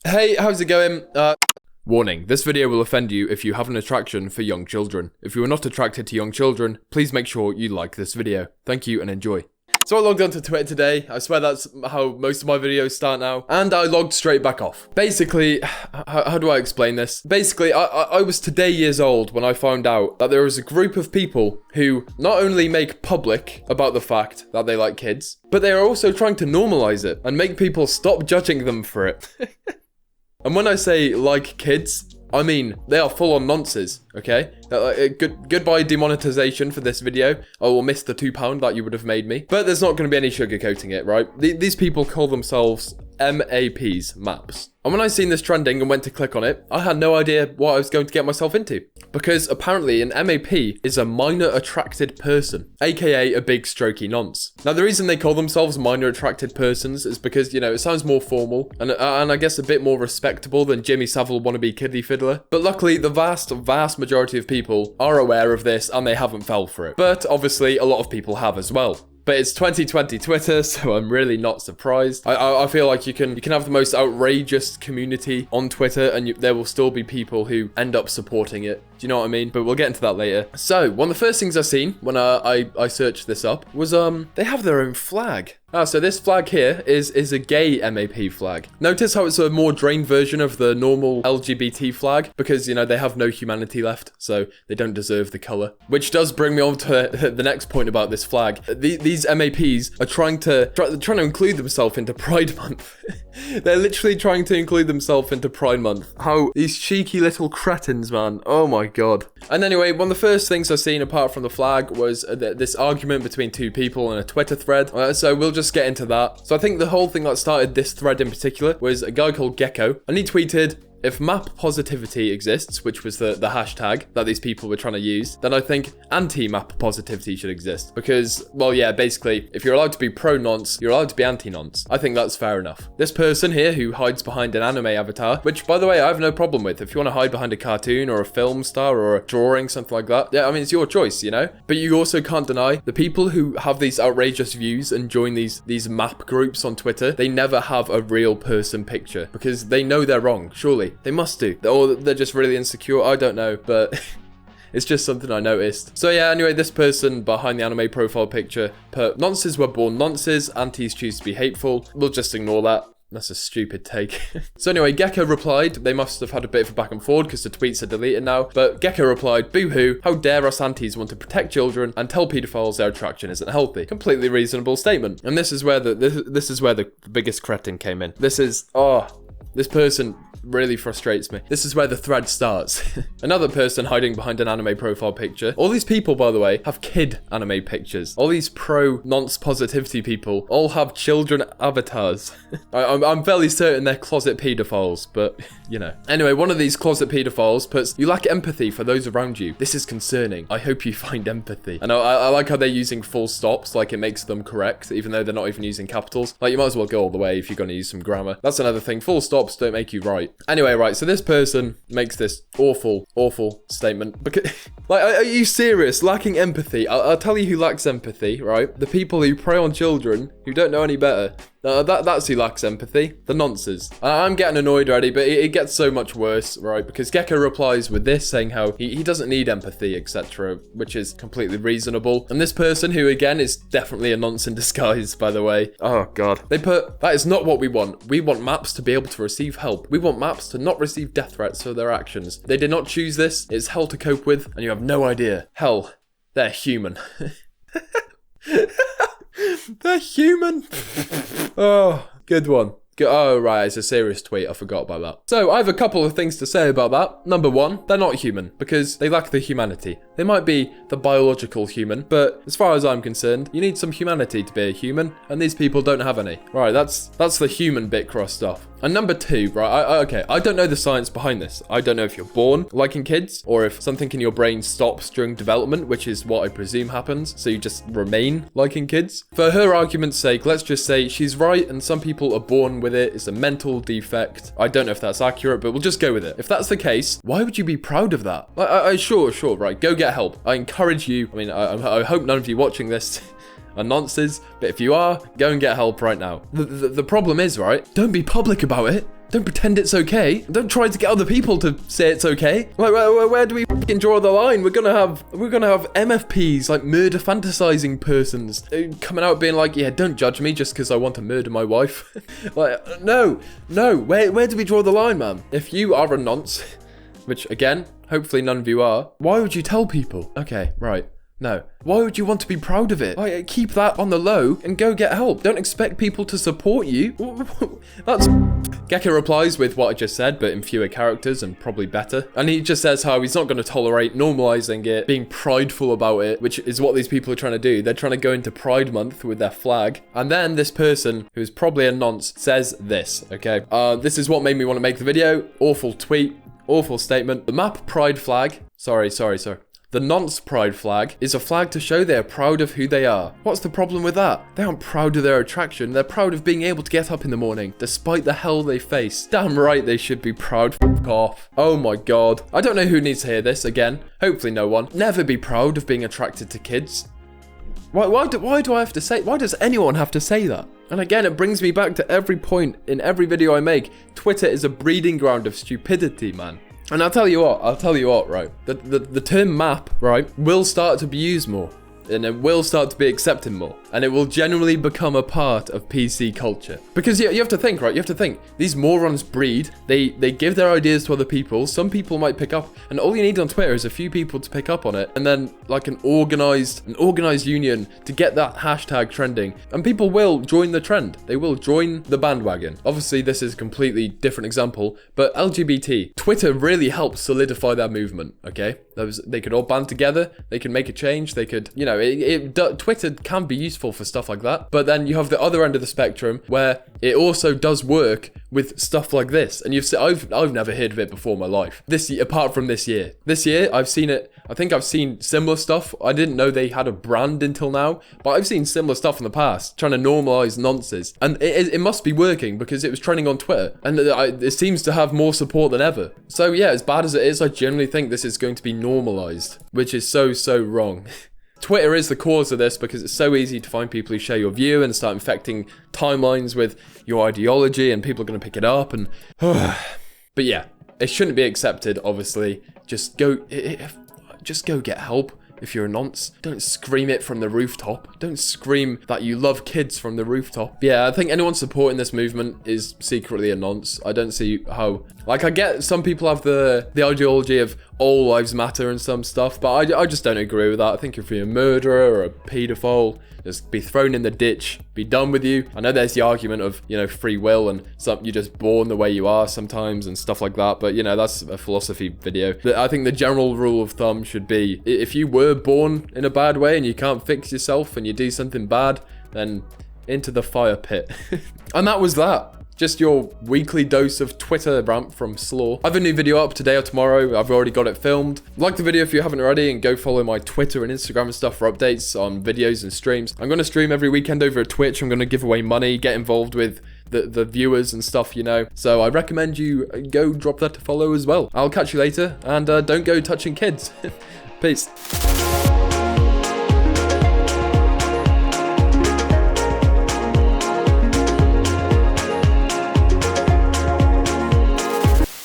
Hey, how's it going? Warning, this video will offend you if you have an attraction for young children. If you are not attracted to young children, please make sure you like this video. Thank you and enjoy. So I logged onto Twitter today. I swear that's how most of my videos start now. And I logged straight back off. Basically, how do I explain this? Basically, I was today years old when I found out that there was a group of people who not only make public about the fact that they like kids, but they are also trying to normalize it and make people stop judging them for it. And when I say like kids, I mean they are full on nonces, okay? Goodbye demonetization for this video. I will miss the £2 that you would have made me. But there's not going to be any sugarcoating it, right? These people call themselves MAPs, maps. And when I seen this trending and went to click on it, I had no idea what I was going to get myself into. Because apparently an MAP is a minor attracted person, aka a big strokey nonce. Now the reason they call themselves minor attracted persons is because, you know, it sounds more formal and I guess a bit more respectable than Jimmy Savile wannabe kiddie fiddler. But luckily the vast majority of people are aware of this and they haven't fell for it. But obviously a lot of people have as well. But it's 2020 Twitter, so I'm really not surprised. I feel like you can have the most outrageous community on Twitter and there will still be people who end up supporting it. Do you know what I mean? But we'll get into that later. So, one of the first things I seen when I searched this up was, they have their own flag. So this flag here is a gay MAP flag. Notice how it's a more drained version of the normal LGBT flag because, you know, they have no humanity left, so they don't deserve the color. Which does bring me on to the next point about this flag. These MAPs are trying to include themselves into Pride Month. They're literally trying to include themselves into Pride Month. How these cheeky little cretins, man. Oh my god. And anyway, one of the first things I've seen apart from the flag was this argument between two people in a Twitter thread. So we'll just get into that. So I think the whole thing that started this thread in particular was a guy called Gecko, and he tweeted, "If map positivity exists," which was the hashtag that these people were trying to use, then I think anti-map positivity should exist. Because, well, yeah, basically, if you're allowed to be pro-nonce, you're allowed to be anti-nonce. I think that's fair enough. This person here who hides behind an anime avatar, which, by the way, I have no problem with. If you want to hide behind a cartoon or a film star or a drawing, something like that, yeah, I mean, it's your choice, you know? But you also can't deny the people who have these outrageous views and join these map groups on Twitter, they never have a real person picture because they know they're wrong, surely. They must do. Or they're just really insecure. I don't know, but it's just something I noticed. So yeah, anyway, this person behind the anime profile picture put, "Nonces were born nonces, antis choose to be hateful." We'll just ignore that. That's a stupid take. So anyway, Gecko replied, they must have had a bit of a back and forward because the tweets are deleted now, but Gecko replied, "Boo-hoo, how dare us antis want to protect children and tell pedophiles their attraction isn't healthy." Completely reasonable statement. And this is where the biggest cretin came in. This person really frustrates me. This is where the thread starts. Another person hiding behind an anime profile picture. All these people, by the way, have kid anime pictures. All these pro-nonce positivity people all have children avatars. I'm fairly certain they're closet pedophiles, but, you know. Anyway, one of these closet pedophiles puts, "You lack empathy for those around you. This is concerning. I hope you find empathy." And I like how they're using full stops, like it makes them correct, even though they're not even using capitals. Like, you might as well go all the way if you're going to use some grammar. That's another thing. Full stops don't make you right. Anyway, right, so this person makes this awful statement. Because, like, are you serious? Lacking empathy. I'll tell you who lacks empathy, right? The people who prey on children who don't know any better. That's who lacks empathy. The nonces. I'm getting annoyed already, but it gets so much worse, right? Because Gecko replies with this, saying how he doesn't need empathy, etc., which is completely reasonable. And this person, who again is definitely a nonce in disguise, by the way. Oh god. They put, "That is not what we want. We want maps to be able to receive help. We want maps to not receive death threats for their actions. They did not choose this. It's hell to cope with, and you have no idea. Hell, they're human." They're human. Oh, good one. Oh, right, it's a serious tweet. I forgot about that. So, I have a couple of things to say about that. Number one, they're not human because they lack the humanity. They might be the biological human, but as far as I'm concerned, you need some humanity to be a human, and these people don't have any. Right, that's the human bit crossed off. And number two, right, okay, I don't know the science behind this. I don't know if you're born liking kids or if something in your brain stops during development, which is what I presume happens, so you just remain liking kids. For her argument's sake, let's just say she's right and some people are born with it. It's a mental defect. I don't know if that's accurate, but we'll just go with it. If that's the case, why would you be proud of that? Sure, right, go get help. I encourage you, I mean, I hope none of you watching this are nonces, but if you are, go and get help right now. The problem is, right, don't be public about it. Don't pretend it's okay. Don't try to get other people to say it's okay. Like, where do we fucking draw the line? We're gonna have MFPs, like murder fantasizing persons, coming out being like, yeah, don't judge me just because I want to murder my wife. Like, no. Where do we draw the line, man? If you are a nonce, which again, hopefully none of you are, why would you tell people? Okay, right. No. Why would you want to be proud of it? Like, keep that on the low and go get help. Don't expect people to support you. That's... Gecko replies with what I just said, but in fewer characters and probably better. And he just says how he's not going to tolerate normalizing it, being prideful about it, which is what these people are trying to do. They're trying to go into Pride Month with their flag. And then this person, who's probably a nonce, says this, okay? This is what made me want to make the video. Awful tweet. Awful statement. The map pride flag. Sorry. The nonce pride flag is a flag to show they are proud of who they are. What's the problem with that? They aren't proud of their attraction. They're proud of being able to get up in the morning, despite the hell they face. Damn right they should be proud. F*** off. Oh my god. I don't know who needs to hear this again. Hopefully no one. Never be proud of being attracted to kids. Why do I have to say? Why does anyone have to say that? And again, it brings me back to every point in every video I make. Twitter is a breeding ground of stupidity, man. And I'll tell you what, right? The term map, right, will start to be used more. And it will start to be accepted more. And it will generally become a part of PC culture. Because you have to think, right? You have to think. These morons breed. They give their ideas to other people. Some people might pick up. And all you need on Twitter is a few people to pick up on it. And then like an organized union to get that hashtag trending. And people will join the trend. They will join the bandwagon. Obviously, this is a completely different example. But LGBT. Twitter really helped solidify that movement, okay? They could all band together. They could make a change. They could, you know, Twitter can be useful for stuff like that, but then you have the other end of the spectrum where it also does work with stuff like this. And I've never heard of it before in my life. Apart from this year, I've seen it. I think I've seen similar stuff. I didn't know they had a brand until now, but I've seen similar stuff in the past, trying to normalize nonces, and it must be working because it was trending on Twitter, and it seems to have more support than ever. So yeah, as bad as it is, I generally think this is going to be normalized, which is so wrong. Twitter is the cause of this because it's so easy to find people who share your view and start infecting timelines with your ideology, and people are going to pick it up. And but yeah, it shouldn't be accepted. Obviously, just go get help. If you're a nonce, don't scream it from the rooftop. Don't scream that you love kids from the rooftop. Yeah, I think anyone supporting this movement is secretly a nonce. I don't see how... Like, I get some people have the ideology of all lives matter and some stuff, but I just don't agree with that. I think if you're a murderer or a paedophile, just be thrown in the ditch, be done with you. I know there's the argument of, you know, free will and you're just born the way you are sometimes and stuff like that, but, you know, that's a philosophy video. I think the general rule of thumb should be, if you were born in a bad way and you can't fix yourself and you do something bad, then into the fire pit. And that was that. Just your weekly dose of Twitter rant from Slaw. I have a new video up today or tomorrow. I've already got it filmed. Like the video if you haven't already, and go follow my Twitter and Instagram and stuff for updates on videos and streams. I'm going to stream every weekend over at Twitch. I'm going to give away money, get involved with the viewers and stuff, you know. So I recommend you go drop that to follow as well. I'll catch you later, and don't go touching kids. Peace.